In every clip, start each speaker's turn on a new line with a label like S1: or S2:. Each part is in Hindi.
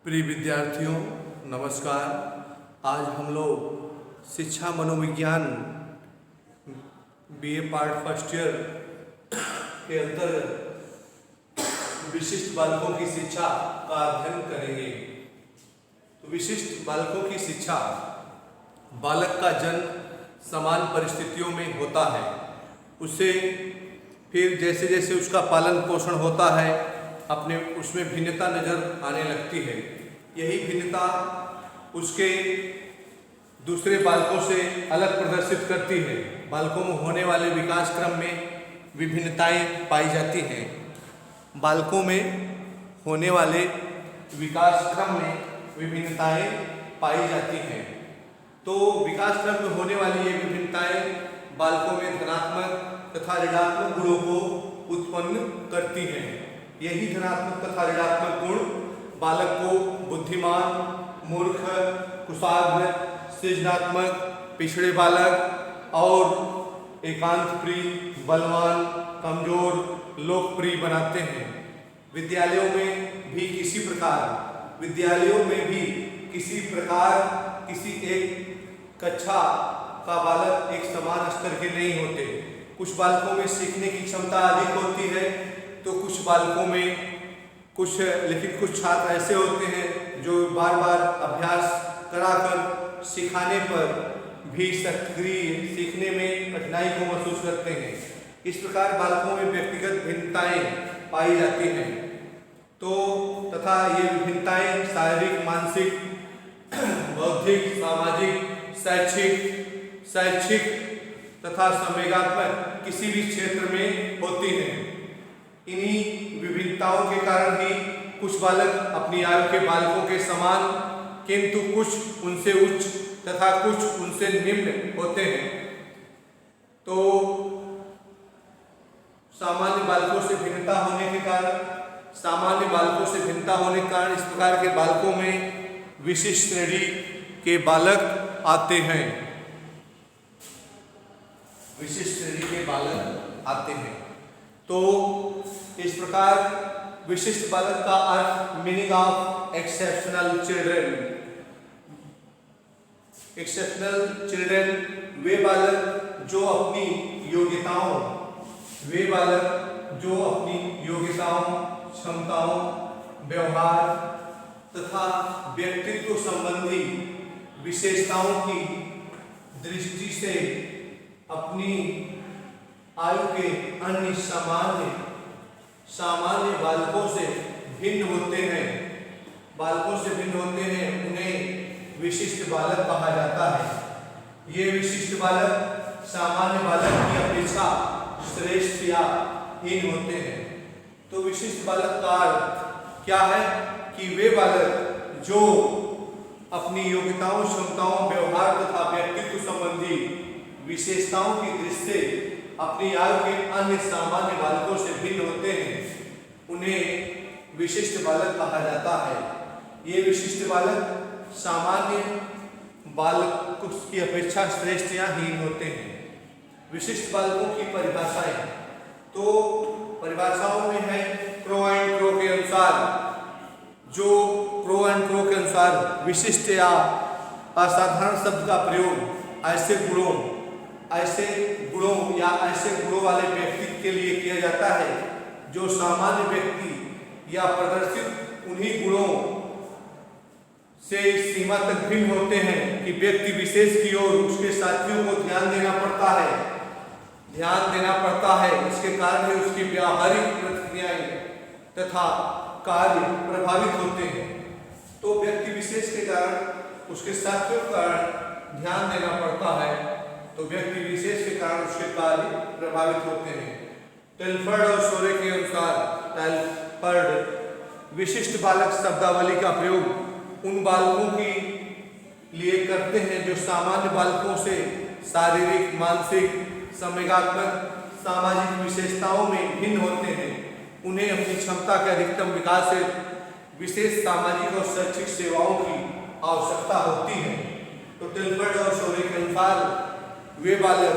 S1: प्रिय विद्यार्थियों, नमस्कार। आज हम लोग शिक्षा मनोविज्ञान बीए पार्ट फर्स्ट ईयर के अंतर्गत विशिष्ट बालकों की शिक्षा का अध्ययन करेंगे। तो विशिष्ट बालकों की शिक्षा, बालक का जन्म समान परिस्थितियों में होता है। उसे फिर जैसे जैसे उसका पालन पोषण होता है अपने उसमें भिन्नता नज़र आने लगती है। यही भिन्नता उसके दूसरे बालकों से अलग प्रदर्शित करती है। बालकों में होने वाले विकास क्रम में विभिन्नताएं पाई जाती हैं। बालकों में होने वाले विकास क्रम में विभिन्नताएं पाई जाती हैं। तो विकास क्रम में होने वाली ये विभिन्नताएं बालकों में धनात्मक तथा ऋणात्मक गुणों को उत्पन्न करती हैं। यही धनात्मक तथा ऋणात्मक गुण बालक को बुद्धिमान, मूर्ख, कुशाग्र, सृजनात्मक, पिछड़े बालक और एकांत प्रिय, बलवान, कमजोर, लोकप्रिय बनाते हैं। विद्यालयों में भी किसी प्रकार किसी एक कक्षा का बालक एक समान स्तर के नहीं होते। कुछ बालकों में सीखने की क्षमता अधिक होती है तो कुछ बालकों में कुछ छात्र ऐसे होते हैं जो बार बार अभ्यास कराकर सिखाने पर भी सक्रिय सीखने में कठिनाई को महसूस करते हैं। इस प्रकार बालकों में व्यक्तिगत भिन्नताएं पाई जाती हैं। तो तथा ये विभिन्नताएं शारीरिक, मानसिक, बौद्धिक, सामाजिक, शैक्षिक तथा संवेगात्मक किसी भी क्षेत्र में होती हैं। इन्हीं विभिन्नताओं के कारण ही कुछ बालक अपनी आयु के बालकों के समान किंतु कुछ उनसे उच्च तथा कुछ उनसे निम्न होते हैं। तो सामान्य बालकों से भिन्नता होने के कारण इस प्रकार के बालकों में विशिष्ट श्रेणी के बालक आते हैं। तो इस प्रकार विशिष्ट बालक का अर्थ मीनिंग ऑफ एक्सेप्शनल चिल्ड्रन वे बालक जो अपनी योग्यताओं, क्षमताओं, व्यवहार तथा व्यक्तित्व संबंधी विशेषताओं की दृष्टि से अपनी आयु के अन्य सामान्य बालकों से भिन्न होते हैं। उन्हें विशिष्ट बालक कहा जाता है। ये विशिष्ट बालक सामान्य बालक की अपेक्षा श्रेष्ठ या हीन होते हैं। तो विशिष्ट बालक का अर्थ क्या है कि वे बालक जो अपनी योग्यताओं, क्षमताओं, व्यवहार तथा व्यक्तित्व संबंधी विशेषताओं की दृष्टि से अपनी आयु के अन्य सामान्य बालकों से भिन्न होते हैं, उन्हें विशिष्ट बालक कहा जाता है। ये विशिष्ट बालक सामान्य बालकों की अपेक्षा श्रेष्ठ या हीन होते हैं। विशिष्ट बालकों की परिभाषाएं, तो परिभाषाओं में है क्रो एंड क्रो के अनुसार विशिष्ट या असाधारण शब्द का प्रयोग ऐसे गुणों वाले व्यक्ति के लिए किया जाता है जो सामान्य व्यक्ति या प्रदर्शित उन्हीं गुणों से सीमा तक भिन्न होते हैं कि व्यक्ति विशेष की ओर उसके साथियों को ध्यान देना पड़ता है। इसके कारण ही उसकी व्यावहारिक प्रतिक्रियाएं तथा कार्य प्रभावित होते हैं। तो व्यक्ति विशेष के कारण उसके साथियों का ध्यान देना पड़ता है, तो व्यक्ति विशेष के कारण उसके कार्य प्रभावित होते हैं। टेलफर्ड और शोरे के अनुसार विशिष्ट बालक शब्दावली का प्रयोग उन बालकों के लिए करते हैं जो सामान्य बालकों से शारीरिक, मानसिक, संवेगात्मक, सामाजिक विशेषताओं में भिन्न होते हैं। उन्हें अपनी क्षमता के अधिकतम विकास से विशेष सामाजिक और शैक्षिक सेवाओं की आवश्यकता होती है। तो टेलफर्ड और शोरे के अनुसार वे बालक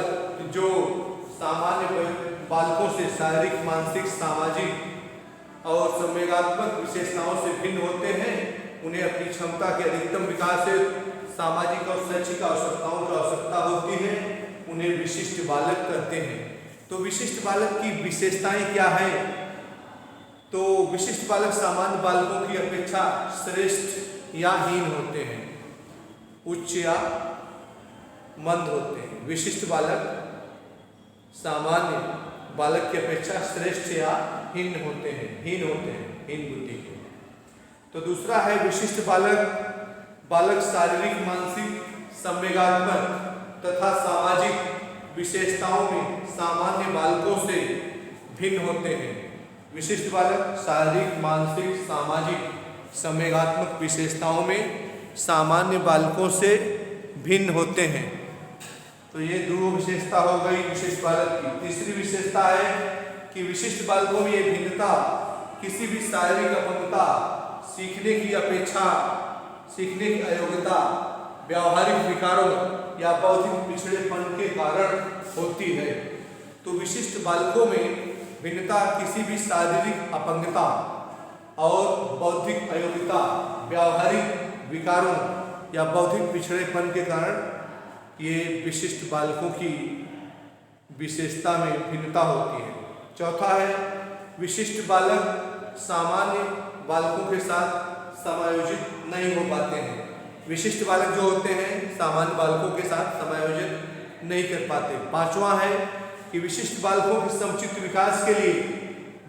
S1: जो सामान्य बालकों से शारीरिक, मानसिक, सामाजिक और संवेगात्मक विशेषताओं से भिन्न होते हैं, उन्हें अपनी क्षमता के अधिकतम विकास से सामाजिक और शैक्षिक आवश्यकताओं की आवश्यकता होती है, उन्हें विशिष्ट बालक कहते हैं। तो विशिष्ट बालक की विशेषताएं क्या है? तो विशिष्ट बालक सामान्य बालकों की अपेक्षा श्रेष्ठ या हीन होते हैं, उच्च या मंद होते हैं। विशिष्ट बालक सामान्य बालक की अपेक्षा श्रेष्ठ या हीन होते हैं, हीन बुद्धि के। तो दूसरा है विशिष्ट बालक शारीरिक, मानसिक, संवेगात्मक तथा सामाजिक विशेषताओं में सामान्य बालकों से भिन्न होते हैं। विशिष्ट बालक शारीरिक, मानसिक, सामाजिक, संवेगात्मक विशेषताओं में सामान्य बालकों से भिन्न होते हैं। तो ये दो विशेषता हो गई विशिष्ट बालक की। तीसरी विशेषता है कि विशिष्ट बालकों में ये भिन्नता किसी भी शारीरिक अपंगता, सीखने की अपेक्षा, सीखने की अयोग्यता, व्यावहारिक विकारों या बौद्धिक पिछड़ेपन के कारण होती है। तो विशिष्ट बालकों में भिन्नता किसी भी शारीरिक अपंगता और बौद्धिक अयोग्यता, व्यावहारिक विकारों या बौद्धिक पिछड़ेपन के कारण ये विशिष्ट बालकों की विशेषता में भिन्नता होती है। चौथा है विशिष्ट बालक सामान्य बालकों के साथ समायोजित नहीं हो पाते हैं। विशिष्ट बालक जो होते हैं सामान्य बालकों के साथ समायोजित नहीं कर पाते। पांचवा है कि विशिष्ट बालकों के समुचित विकास के लिए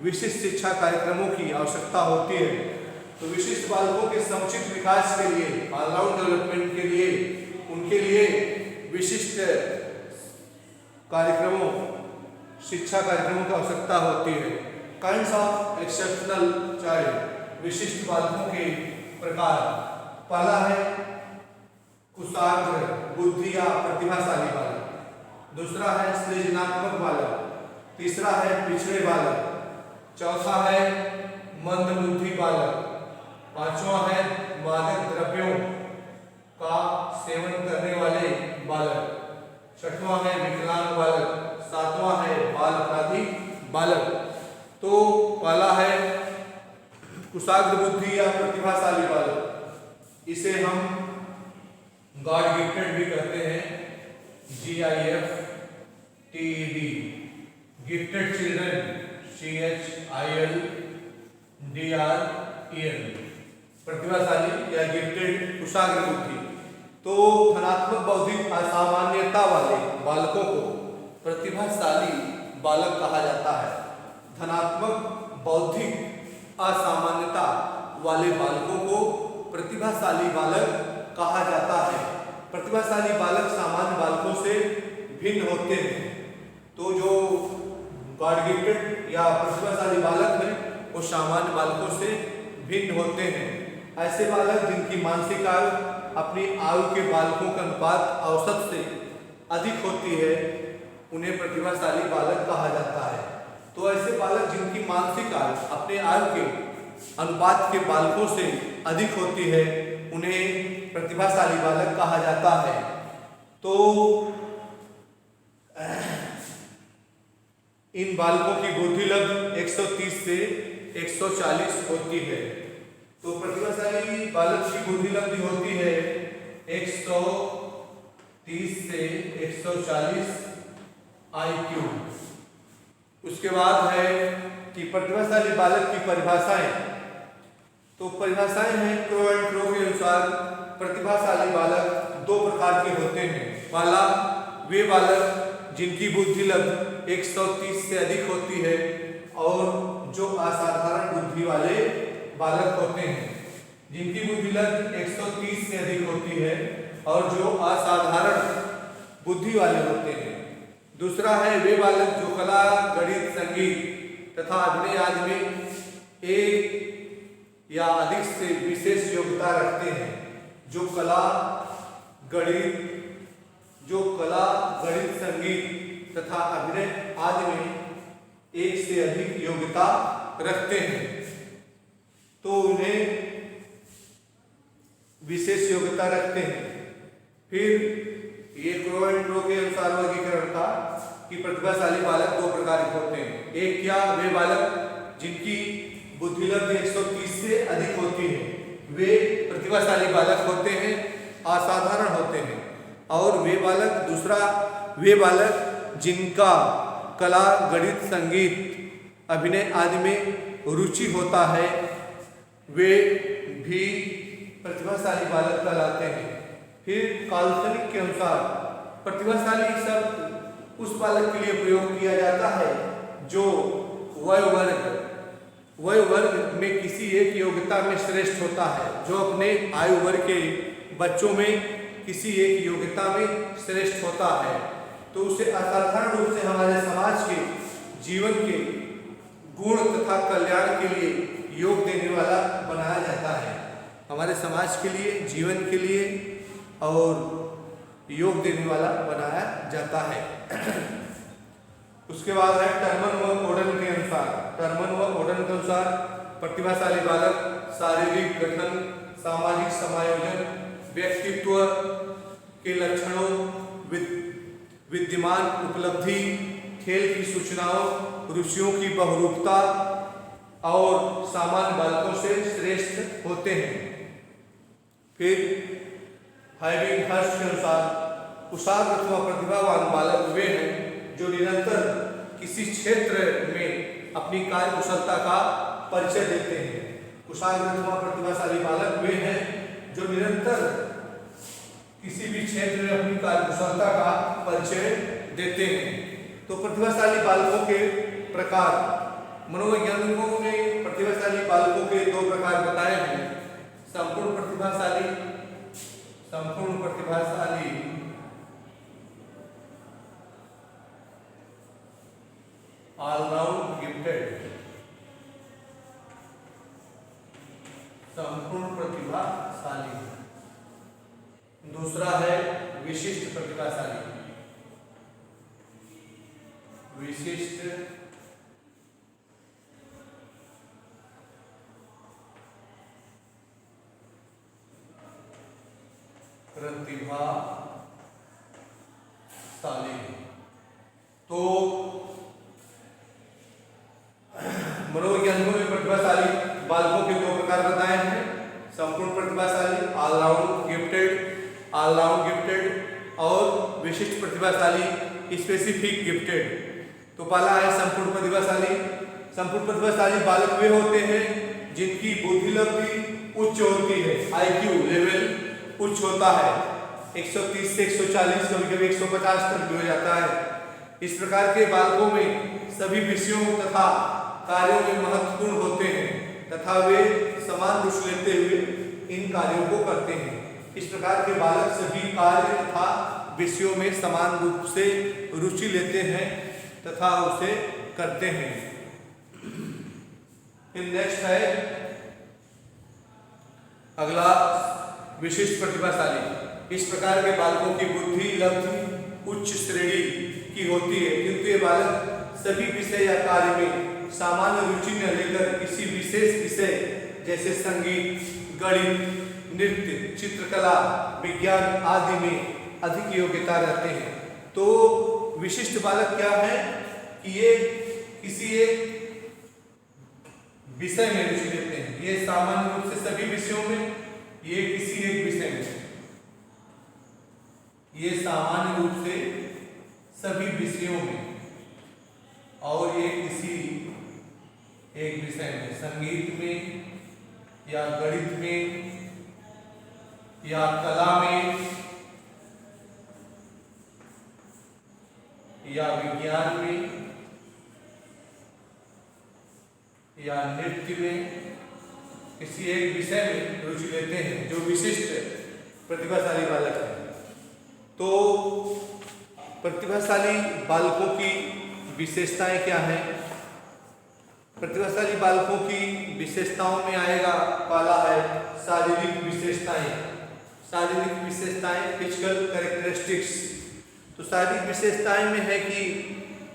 S1: विशिष्ट शिक्षा कार्यक्रमों की आवश्यकता होती है। तो विशिष्ट बालकों के समुचित विकास के लिए, ऑलराउंड डेवलपमेंट के लिए, उनके लिए विशिष्ट कार्यक्रमों, शिक्षा कार्यक्रमों की आवश्यकता होती है। काइंड्स ऑफ एक्सेप्शनल चाइल्ड, विशिष्ट बालकों के प्रकार। पहला है कुशाग्र, बुद्धि या प्रतिभाशाली बालक। दूसरा है सृजनात्मक बालक। तीसरा है पिछड़े बालक। चौथा है मंद बुद्धि बालक। पांचवा है मादक द्रव्यों का सेवन करने वाले बालक। छठवां है विकलांग बालक। सातवां है बाल अपराधी बालक। तो पहला है कुशाग्र बुद्धि या प्रतिभाशाली बालक, इसे हम गॉड गिफ्टेड भी कहते हैं, GIF TED, gifted children, CHILDREN, प्रतिभाशाली या गिफ्टेड कुशाग्र बुद्धि। तो धनात्मक बौद्धिक असामान्यता वाले बालकों को प्रतिभाशाली बालक कहा जाता है। धनात्मक बौद्धिक असामान्यता वाले बालकों को प्रतिभाशाली बालक कहा जाता है। प्रतिभाशाली बालक सामान्य बालकों से भिन्न होते हैं। तो जो गॉड गिफ्टेड या प्रतिभाशाली बालक हैं वो सामान्य बालकों से भिन्न होते हैं। ऐसे बालक जिनकी मानसिक आयु अपनी आयु के बालकों का अनुपात औसत से अधिक होती है उन्हें प्रतिभाशाली बालक कहा जाता है। तो ऐसे बालक जिनकी मानसिक आयु अपने आयु के अनुपात के बालकों से अधिक होती है उन्हें प्रतिभाशाली बालक कहा जाता है। तो इन बालकों की बुद्धि लगभग 130 से 140 होती है। तो प्रतिभाशाली बालक की बुद्धि लब्धि होती है 130 से 140 IQ। उसके बाद है कि प्रतिभाशाली बालक की परिभाषाएं। तो परिभाषाएं हैं क्रो एंड क्रो के अनुसार प्रतिभाशाली बालक दो प्रकार के होते हैं। पहला, वे बालक जिनकी बुद्धि लगभग 130 से अधिक होती है और जो असाधारण बुद्धि वाले बालक होते हैं। जिनकी बुद्धि लगभग 130 से अधिक होती है और जो असाधारण बुद्धि वाले होते हैं। दूसरा है वे बालक जो कला, गणित, संगीत तथा अभिनय आदि में एक या अधिक से विशेष योग्यता रखते हैं। जो कला, गणित, संगीत तथा अभिनय आदि में एक से अधिक योग्यता रखते हैं तो उन्हें विशेष योग्यता रखते हैं। फिर ये क्रो एंड क्रो के अनुसार वर्गीकरण था कि प्रतिभाशाली बालक दो प्रकार के होते हैं। एक, क्या वे बालक जिनकी बुद्धि लब्धि 130 से अधिक होती है वे प्रतिभाशाली बालक होते हैं, असाधारण होते हैं। और वे बालक, दूसरा वे बालक जिनका कला, गणित, संगीत, अभिनय आदि में रुचि होता है, वे भी प्रतिभाशाली बालक कहलाते हैं। फिर काल्पनिक के अनुसार प्रतिभाशाली शब्द उस बालक के लिए प्रयोग किया जाता है जो वय वर्ग में किसी एक योग्यता में श्रेष्ठ होता है, जो अपने आयु वर्ग के बच्चों में किसी एक योग्यता में श्रेष्ठ होता है, तो उसे असाधारण रूप से हमारे समाज के जीवन के गुण तथा कल्याण के लिए योग देने वाला बनाया जाता है। हमारे समाज के लिए, जीवन के लिए और योग देने वाला बनाया जाता है। उसके बाद है टर्मन व ओडन के अनुसार। टर्मन व ओडन के अनुसार प्रतिभाशाली बालक शारीरिक गठन, सामाजिक समायोजन, व्यक्तित्व के लक्षणों, विद्यमान उपलब्धि, खेल की सूचनाओं, रुचियों की बहुरूपता और सामान्य बालकों से श्रेष्ठ होते हैं। फिर हाइविंग हर्स्ट के अनुसार कुशाग्र अथवा प्रतिभावान बालक वे हैं जो निरंतर किसी क्षेत्र में अपनी कार्य कुशलता का परिचय देते हैं। कुशाग्र अथवा प्रतिभाशाली बालक वे हैं जो निरंतर किसी भी क्षेत्र में अपनी कार्य कुशलता का परिचय देते हैं। तो प्रतिभाशाली बालकों के प्रकार, मनोवैज्ञानिकों ने प्रतिभाशाली बालकों के दो प्रकार बताए हैं। संपूर्ण प्रतिभाशाली ऑलराउंड गिफ्टेड, संपूर्ण प्रतिभाशाली। दूसरा है विशिष्ट प्रतिभाशाली। विशिष्ट प्रतिभाशाली। तो मनोवैज्ञानिकों ने प्रतिभाशाली बालकों के दो प्रकार बताए हैं। संपूर्ण प्रतिभाशाली ऑलराउंड गिफ्टेड और विशिष्ट प्रतिभाशाली स्पेसिफिक गिफ्टेड। तो पहला है संपूर्ण प्रतिभाशाली। संपूर्ण प्रतिभाशाली बालक वे होते हैं जिनकी बुद्धि लब्धि उच्च होती है, आईक्यू लेवल उच्च होता है, 130 से 140, कभी-कभी 150 तक भी हो जाता है। इस प्रकार के बालकों में सभी विषयों तथा कार्यों में महत्वपूर्ण होते हैं तथा वे समान रुचि लेते हुए इन कार्यों को करते हैं। इस प्रकार के बालक सभी कार्य तथा विषयों में समान रूप से रुचि लेते हैं तथा उसे करते हैं। फिर नेक्स्ट है अगला विशिष्ट प्रतिभाशाली। इस प्रकार के बालकों की बुद्धि लब्धि उच्च श्रेणी की होती है, किंतु ये बालक सभी विषय या कार्य में सामान्य रुचि न लेकर किसी विशेष विषय जैसे संगीत, गणित, नृत्य, चित्रकला, विज्ञान आदि में अधिक योग्यता रखते हैं। तो विशिष्ट बालक क्या है कि ये किसी एक विषय में रुचि लेते हैं। ये सामान्य रूप से सभी विषयों में, ये किसी एक विषय में, ये सामान्य रूप से सभी विषयों में और ये किसी एक विषय में, संगीत में या गणित में या कला में या विज्ञान में या नृत्य में, किसी एक विषय में रुचि लेते हैं, जो विशिष्ट प्रतिभाशाली बालक है। तो प्रतिभाशाली बालकों की विशेषताएं क्या हैं? प्रतिभाशाली बालकों की विशेषताओं में आएगा, पहला है शारीरिक विशेषताएं। शारीरिक विशेषताएं, फिजिकल कैरेक्टरिस्टिक्स। तो शारीरिक विशेषताएं में है कि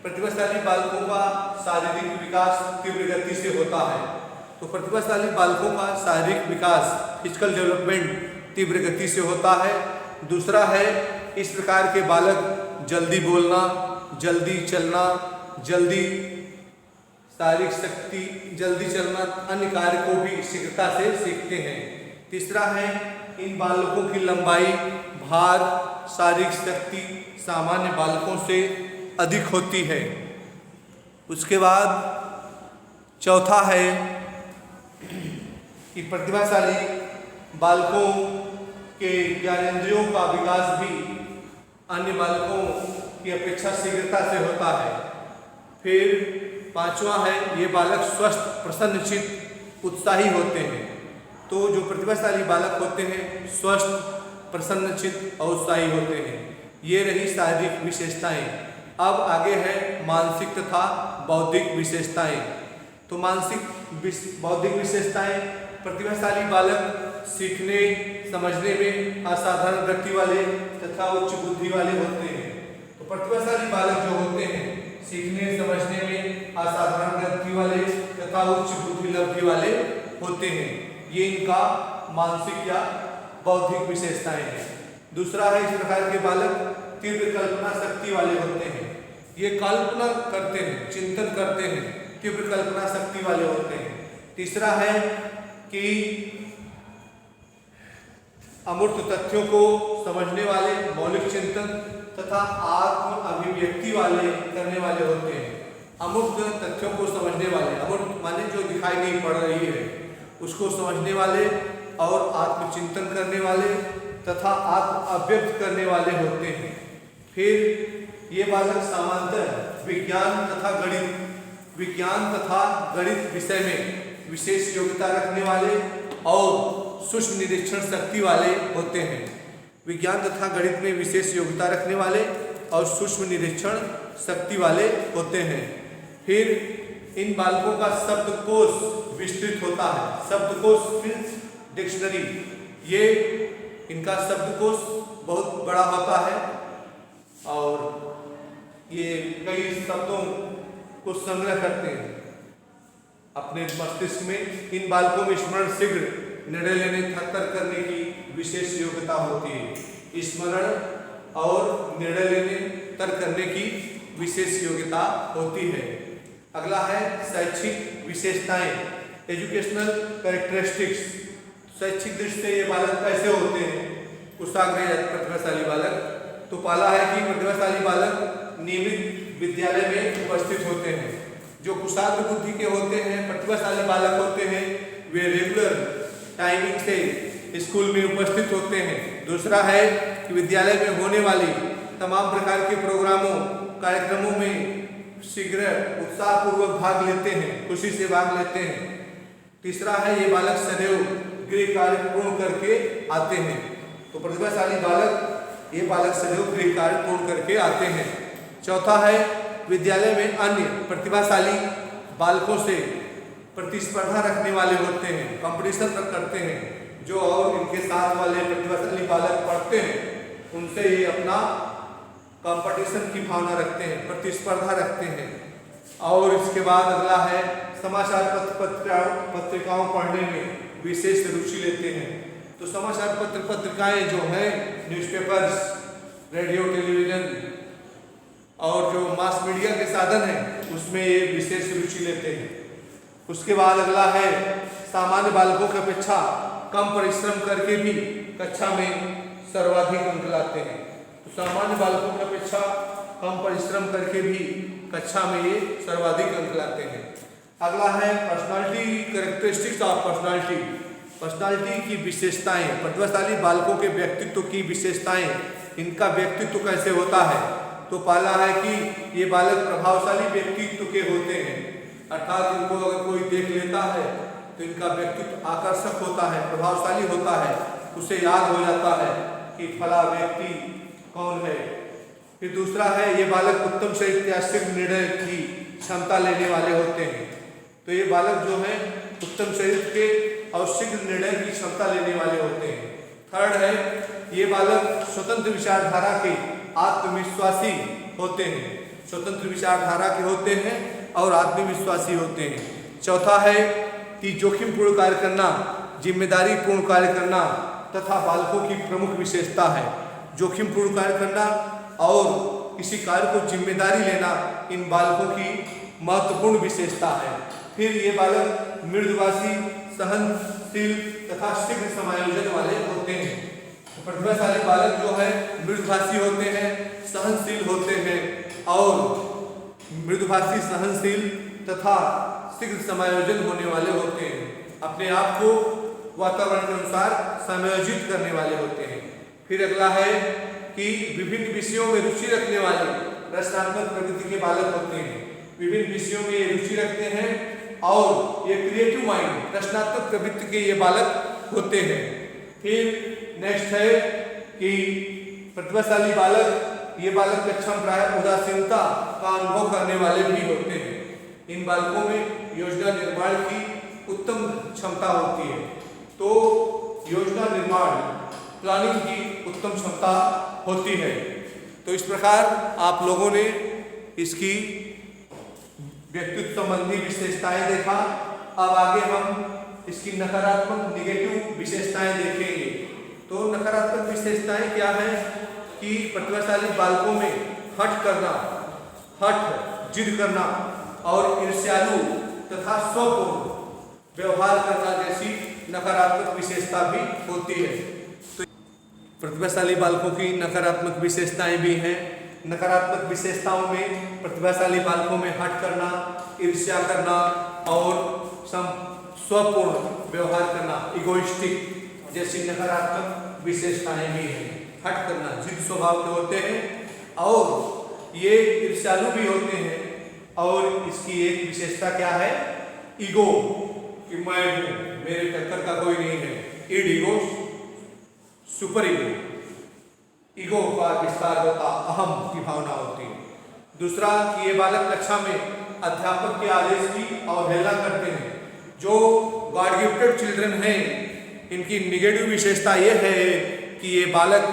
S1: प्रतिभाशाली बालकों का शारीरिक विकास तीव्र गति से होता है। तो प्रतिभाशाली बालकों का शारीरिक विकास, फिजिकल डेवलपमेंट तीव्र गति से होता है। दूसरा है इस प्रकार के बालक जल्दी बोलना, जल्दी चलना, जल्दी शारीरिक शक्ति, जल्दी चलना, अन्य कार्य को भी शीघ्रता से सीखते हैं। तीसरा है इन बालकों की लंबाई, भार, शारीरिक शक्ति सामान्य बालकों से अधिक होती है। उसके बाद चौथा है कि प्रतिभाशाली बालकों के ज्ञानेंद्रियों का विकास भी अन्य बालकों की अपेक्षा शीघ्रता से होता है। फिर पांचवा है ये बालक स्वस्थ, प्रसन्नचित्त, उत्साही होते हैं। तो जो प्रतिभाशाली बालक होते हैं स्वस्थ, प्रसन्नचित्त और उत्साही होते हैं। ये रही शारीरिक विशेषताएं। अब आगे है मानसिक तथा बौद्धिक विशेषताएं। तो मानसिक बौद्धिक विशेषताएं, प्रतिभाशाली बालक सीखने समझने में असाधारण गति वाले तथा उच्च बुद्धि वाले होते हैं। तो प्रतिभाशाली बालक जो होते हैं सीखने समझने में असाधारण गति वाले तथा उच्च बुद्धि लब्धि वाले होते हैं। ये इनका मानसिक या बौद्धिक विशेषताएं हैं। दूसरा है इस प्रकार के बालक तीव्र कल्पना शक्ति वाले होते हैं। ये कल्पना करते हैं, चिंतन करते हैं, तीव्र कल्पना शक्ति वाले होते हैं। तीसरा है कि अमूर्त तथ्यों को समझने वाले, मौलिक चिंतन तथा आत्म अभिव्यक्ति वाले करने वाले होते हैं। अमूर्त तथ्यों को समझने वाले, अमूर्त माने जो दिखाई नहीं पड़ रही है उसको समझने वाले और आत्मचिंतन करने वाले तथा आत्म अभिव्यक्त करने वाले होते हैं। फिर ये बालक सामान्यतः विज्ञान तथा गणित विषय में विशेष योग्यता रखने वाले और सूक्ष्म निरीक्षण शक्ति वाले होते हैं। विज्ञान तथा गणित में विशेष योग्यता रखने वाले और सूक्ष्म निरीक्षण शक्ति वाले होते हैं। फिर इन बालकों का शब्दकोश विस्तृत होता है। शब्दकोश मीन्स डिक्शनरी। ये इनका शब्दकोश बहुत बड़ा होता है और ये कई शब्दों को संग्रह करते हैं अपने मस्तिष्क में। इन बालकों में स्मरण शीघ्र, निर्णय लेने, तर्क करने की विशेष योग्यता होती है। स्मरण और निर्णय लेने, तर्क करने की विशेष योग्यता होती है। अगला है शैक्षिक विशेषताएं, एजुकेशनल कैरेक्टरिस्टिक्स। शैक्षिक दृष्टि से ये बालक कैसे होते हैं? कुशाग्र प्रतिभाशाली बालक। तो पहला है कि प्रतिभाशाली बालक नियमित विद्यालय में उपस्थित होते हैं। जो कुशाग्र बुद्धि के होते हैं, प्रतिभाशाली बालक होते हैं, वे रेगुलर टाइमिंग से स्कूल में उपस्थित होते हैं। दूसरा है कि विद्यालय में होने वाली तमाम प्रकार के प्रोग्रामों, कार्यक्रमों में शीघ्र उत्साहपूर्वक भाग लेते हैं, खुशी से भाग लेते हैं। तीसरा है ये बालक सदैव गृह कार्य पूर्ण करके आते हैं। तो प्रतिभाशाली बालक, ये बालक सदैव गृह कार्य पूर्ण करके आते हैं। चौथा है विद्यालय में अन्य प्रतिभाशाली बालकों से प्रतिस्पर्धा रखने वाले होते हैं, कंपटीशन करते हैं। जो और इनके साथ वाले प्रतिभाशाली बालक पढ़ते हैं उनसे ये अपना कंपटीशन की भावना रखते हैं, प्रतिस्पर्धा रखते हैं। और इसके बाद अगला है समाचार पत्रिकाओं पढ़ने में विशेष रुचि लेते हैं। तो समाचार पत्रिकाएं जो हैं, न्यूज़पेपर्स, रेडियो, टेलीविजन और जो मास मीडिया के साधन हैं उसमें ये विशेष रुचि लेते हैं। उसके बाद अगला है सामान्य बालकों की अपेक्षा कम परिश्रम करके भी कक्षा में सर्वाधिक अंक लाते हैं। तो सामान्य बालकों की अपेक्षा कम परिश्रम करके भी कक्षा में ये सर्वाधिक अंक लाते हैं। अगला है personality characteristics of personality. Personality की विशेषताएं, प्रतिभाशाली बालकों के व्यक्तित्व की विशेषताएं, इनका व्यक्तित्व कैसे होता है? तो पहला है कि ये बालक प्रभावशाली व्यक्तित्व के होते हैं, अर्थात इनको अगर कोई देख लेता है तो इनका व्यक्तित्व आकर्षक होता है, प्रभावशाली होता है, उसे याद हो जाता है कि फला व्यक्ति कौन है। फिर दूसरा है ये बालक उत्तम से ऐतिहासिक निर्णय की क्षमता लेने वाले होते हैं। तो ये बालक जो है उत्तम शरीर के और शीघ्र निर्णय की क्षमता लेने वाले होते हैं। थर्ड है ये बालक स्वतंत्र विचारधारा के आत्मविश्वासी होते हैं, स्वतंत्र विचारधारा के होते हैं और आत्मविश्वासी होते हैं। चौथा है कि जोखिम पूर्ण कार्य करना, जिम्मेदारी पूर्ण कार्य करना तथा बालकों की प्रमुख विशेषता है। जोखिम पूर्ण कार्य करना और किसी कार्य को जिम्मेदारी लेना इन बालकों की महत्वपूर्ण विशेषता है। फिर ये बालक मृदुभाषी, सहनशील तथा शीघ्र समायोजन वाले होते हैं। तो प्रतिभाशाली बालक जो है मृदुभाषी होते हैं, सहनशील होते हैं और मृदुभाषी, सहनशील तथा शीघ्र समायोजन होने वाले होते हैं। अपने आप को वातावरण के अनुसार समायोजित करने वाले होते हैं। फिर अगला है कि विभिन्न विषयों में रुचि रखने वाले रचनात्मक प्रवृत्ति के बालक होते हैं। विभिन्न विषयों में ये रुचि रखते हैं और ये क्रिएटिव माइंड, रचनात्मक प्रवृत्ति के ये बालक होते हैं। फिर नेक्स्ट है कि प्रतिभाशाली बालक, ये बालक कक्षा में प्रायः उदासीनता का अनुभव करने वाले भी होते हैं। इन बालकों में योजना निर्माण की उत्तम क्षमता होती है। तो योजना निर्माण, प्लानिंग की उत्तम क्षमता होती है। तो इस प्रकार आप लोगों ने इसकी व्यक्तित्व संबंधी विशेषताएं देखा। अब आगे हम इसकी नकारात्मक, निगेटिव विशेषताएं देखेंगे। तो नकारात्मक विशेषताएं क्या है कि प्रतिभाशाली बालकों में हठ करना, जिद करना और ईर्ष्यालु तथा स्वपूर्ण व्यवहार करना जैसी नकारात्मक विशेषता भी होती है। तो प्रतिभाशाली बालकों की नकारात्मक विशेषताएं भी हैं। नकारात्मक विशेषताओं में प्रतिभाशाली बालकों में हठ करना, ईर्ष्या करना और स्वपूर्ण व्यवहार करना, इगोइस्टिक जैसी नकारात्मक विशेषताएं भी हैं। हठ करना, जिद स्वभाव के होते हैं और ये ईर्ष्यालु भी होते हैं। और इसकी एक विशेषता क्या है, ईगो, कि मैं हूं, मेरे टक्कर का कोई नहीं है। End ego, super ego, ego का विस्तार होता, अहम की भावना होती है। दूसरा कि ये बालक कक्षा में अध्यापक के आदेश की अवहेलना करते हैं। जो गॉड गिफ्टेड चिल्ड्रन हैं, इनकी निगेटिव विशेषता ये है कि ये बालक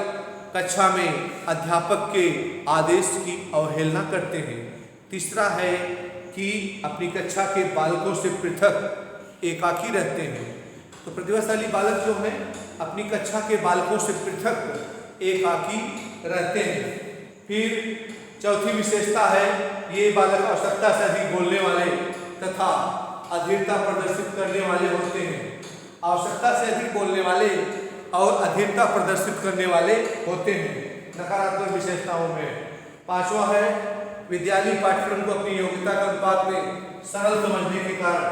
S1: कक्षा में अध्यापक के आदेश की अवहेलना करते हैं। तीसरा है कि अपनी कक्षा के बालकों से पृथक एकाकी रहते हैं। तो प्रतिभाशाली बालक जो है अपनी कक्षा के बालकों से पृथक एकाकी रहते हैं। फिर चौथी विशेषता है, ये बालक आवश्यकता से अधिक बोलने वाले तथा अधीरता प्रदर्शित करने वाले होते हैं। आवश्यकता से अधिक बोलने वाले और अधीरता प्रदर्शित करने वाले होते हैं नकारात्मक विशेषताओं में। पांचवा है, विद्यालय पाठ्यक्रम को अपनी योग्यता के अनुपात में सरल समझने के कारण,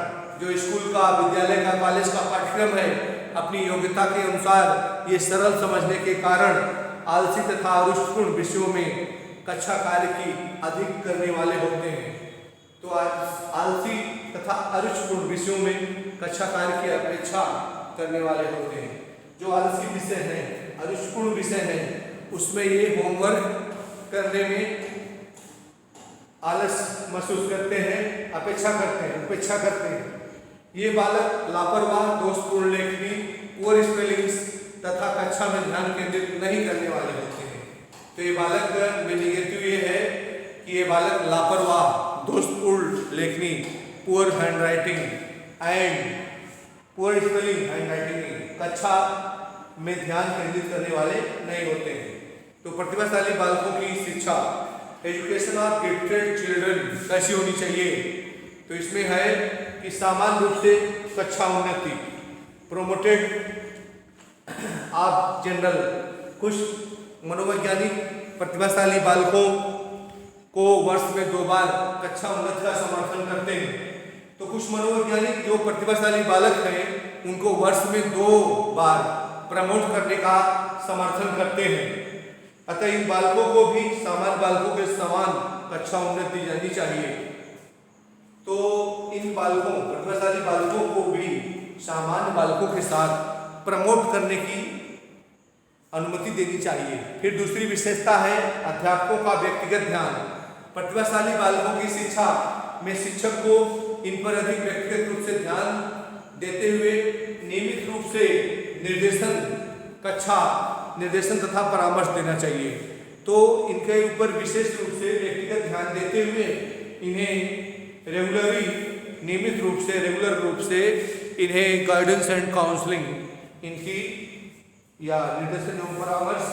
S1: जो स्कूल का, विद्यालय का, कॉलेज का पाठ्यक्रम है, अपनी योग्यता के अनुसार ये सरल समझने के कारण आलसी तथा अरुचिपूर्ण विषयों में कक्षा कार्य की अधिक करने वाले होते हैं। तो आलसी तथा अरुचिपूर्ण विषयों में कक्षा कार्य की अपेक्षा करने वाले होते हैं। जो आलसी विषय हैं, अरुचिपूर्ण विषय हैं, उसमें ये होमवर्क करने में आलस महसूस करते हैं, अपेक्षा करते हैं। ये बालक लापरवाह, दोषपूर्ण लेखनी, पुअर स्पेलिंग्स तथा कक्षा में ध्यान केंद्रित नहीं करने वाले होते हैं। तो ये बालक में निगेटिव ये है कि ये बालक लापरवाह, दोषपूर्ण लेखनी, poor handwriting and poor spelling, handwriting, कक्षा में ध्यान केंद्रित करने वाले नहीं होते हैं। तो प्रतिभाशाली बालकों की शिक्षा, एजुकेशन ऑफ गिफ्टेड चिल्ड्रन कैसी होनी चाहिए? तो इसमें है कि सामान्य रूप से कक्षा उन्नति, प्रोमोटेड आप जनरल। कुछ मनोवैज्ञानिक प्रतिभाशाली बालकों को वर्ष में 2 बार कक्षा उन्नति का समर्थन करते हैं। तो कुछ मनोवैज्ञानिक जो प्रतिभाशाली बालक हैं उनको वर्ष में 2 बार प्रमोट करने का समर्थन करते हैं। अतः इन बालकों को भी सामान्य बालकों के समान कक्षा उन्नति दी जानी चाहिए। तो इन बालकों, प्रतिभाशाली बालकों को भी सामान्य बालकों के साथ प्रमोट करने की अनुमति देनी चाहिए। फिर दूसरी विशेषता है अध्यापकों का व्यक्तिगत ध्यान। प्रतिभाशाली बालकों की शिक्षा में शिक्षक को इन पर अधिक व्यक्तिगत रूप से ध्यान देते हुए नियमित रूप से निर्देशन तथा परामर्श देना चाहिए। तो इनके ऊपर विशेष रूप से व्यक्तिगत ध्यान देते हुए इन्हें रेगुलर रूप से इन्हें गाइडेंस एंड काउंसलिंग इनकी या निर्देशन एवं परामर्श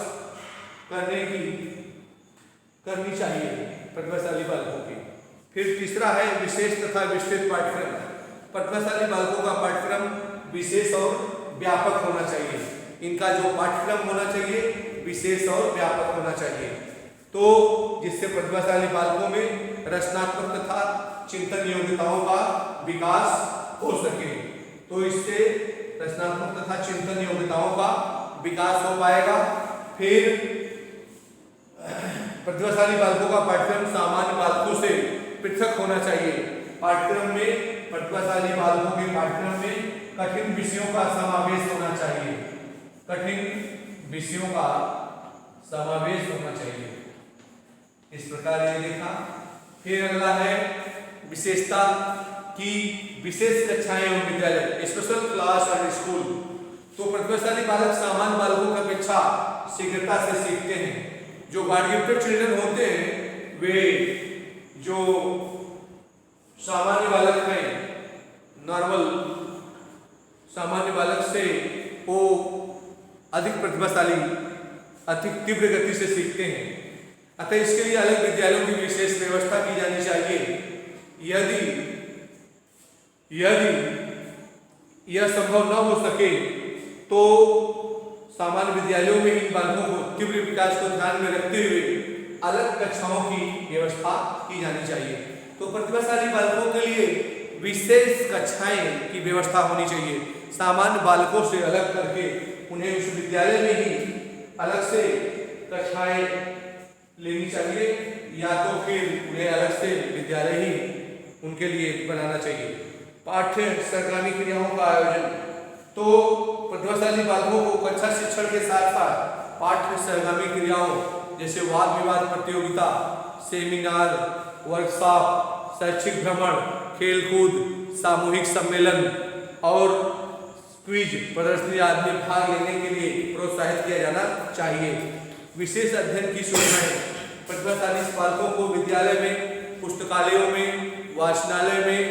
S1: करनी चाहिए प्रतिभाशाली बालकों की। फिर तीसरा है विशेष तथा विस्तृत पाठ्यक्रम। प्रतिभाशाली बालकों का पाठ्यक्रम विशेष और व्यापक होना चाहिए। इनका जो पाठ्यक्रम होना चाहिए विशेष और व्यापक होना चाहिए, तो जिससे प्रतिभाशाली बालकों में रचनात्मक तथा चिंतन योग्यताओं का विकास हो सके। तो इससे रचनात्मक तथा चिंतन योग्यताओं का विकास हो पाएगा। फिर प्रतिभाशाली बालकों का पाठ्यक्रम सामान्य बालकों से पृथक होना चाहिए। पाठ्यक्रम में प्रतिभाशाली बालकों के पाठ्यक्रम में कठिन विषयों का समावेश होना चाहिए। कठिन विषयों का समावेश होना चाहिए। इस प्रकार ये देखा। फिर अगला है विशेषता की विशेष कक्षाएं एवं विद्यालय, स्पेशल क्लास एंड स्कूल। तो प्रतिभाशाली बालक सामान्य बालकों की अपेक्षा शीघ्रता से सीखते हैं। जो गॉड गिफ्टेड चिल्ड्रन होते हैं वे जो सामान्य बालक हैं, नॉर्मल सामान्य बालक से वो अधिक प्रतिभाशाली, अधिक तीव्र गति से सीखते हैं। अतः इसके लिए अलग विद्यालयों की विशेष व्यवस्था की जानी चाहिए। यदि यह संभव न हो सके तो सामान्य विद्यालयों में इन बालकों को तीव्र विकास को ध्यान में रखते हुए अलग कक्षाओं की व्यवस्था की जानी चाहिए। तो प्रतिभाशाली बालकों के लिए विशेष कक्षाएं की व्यवस्था होनी चाहिए। सामान्य बालकों से अलग करके उन्हें विश्वविद्यालय में ही अलग से कक्षाएं लेनी चाहिए, या तो फिर उन्हें अलग से विद्यालय ही उनके लिए बनाना चाहिए। पाठ्य सरगर्मी क्रियाओं का आयोजन, तो प्रतिभाशाली बालकों को कक्षा शिक्षण के साथ साथ पाठ्य सरगर्मी क्रियाओं जैसे वाद विवाद प्रतियोगिता, सेमिनार, वर्कशॉप, शैक्षिक भ्रमण, खेलकूद, सामूहिक सम्मेलन और क्विज प्रदर्शनी आदि में भाग लेने के लिए प्रोत्साहित किया जाना चाहिए। विशेष अध्ययन की सुविधाएं, प्रतिभाशाली बालकों को विद्यालय में, पुस्तकालयों में, वाचनालय में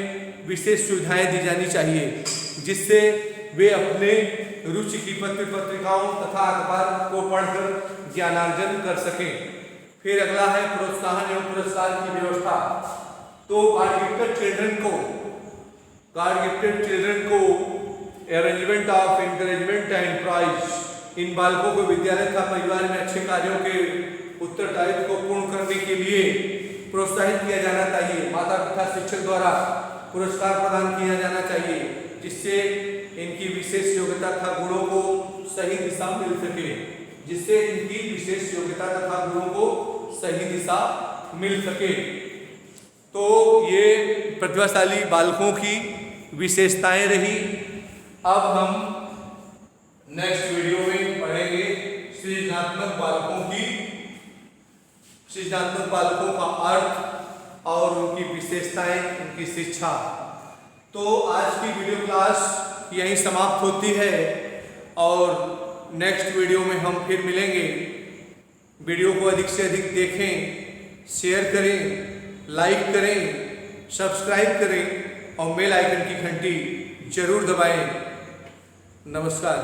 S1: विशेष सुविधाएं दी जानी चाहिए, जिससे वे अपने रुचि की पत्रिकाओं तथा अखबार को पढ़कर ज्ञानार्जन कर सकें। फिर अगला है प्रोत्साहन एवं पुरस्कार की व्यवस्था। तो गॉड गिफ्टेड चिल्ड्रन को arrangement of encouragement and prize, इन बालकों को विद्यालय तथा परिवार में अच्छे कार्यों के उत्तरदायित्व को पूर्ण करने के लिए प्रोत्साहित किया जाना चाहिए। माता पिता शिक्षक द्वारा पुरस्कार प्रदान किया जाना चाहिए, जिससे इनकी विशेष योग्यता तथा गुणों को सही दिशा मिल सके। मिल सके। तो ये प्रतिभाशाली बालकों की विशेषताएं रही। अब हम नेक्स्ट वीडियो में पढ़ेंगे सृजनात्मक बालकों का अर्थ और उनकी विशेषताएं, उनकी शिक्षा। तो आज की वीडियो क्लास यहीं समाप्त होती है और नेक्स्ट वीडियो में हम फिर मिलेंगे। वीडियो को अधिक से अधिक देखें, शेयर करें, लाइक करें, सब्सक्राइब करें और बेल आइकन की घंटी जरूर दबाएं। नमस्कार।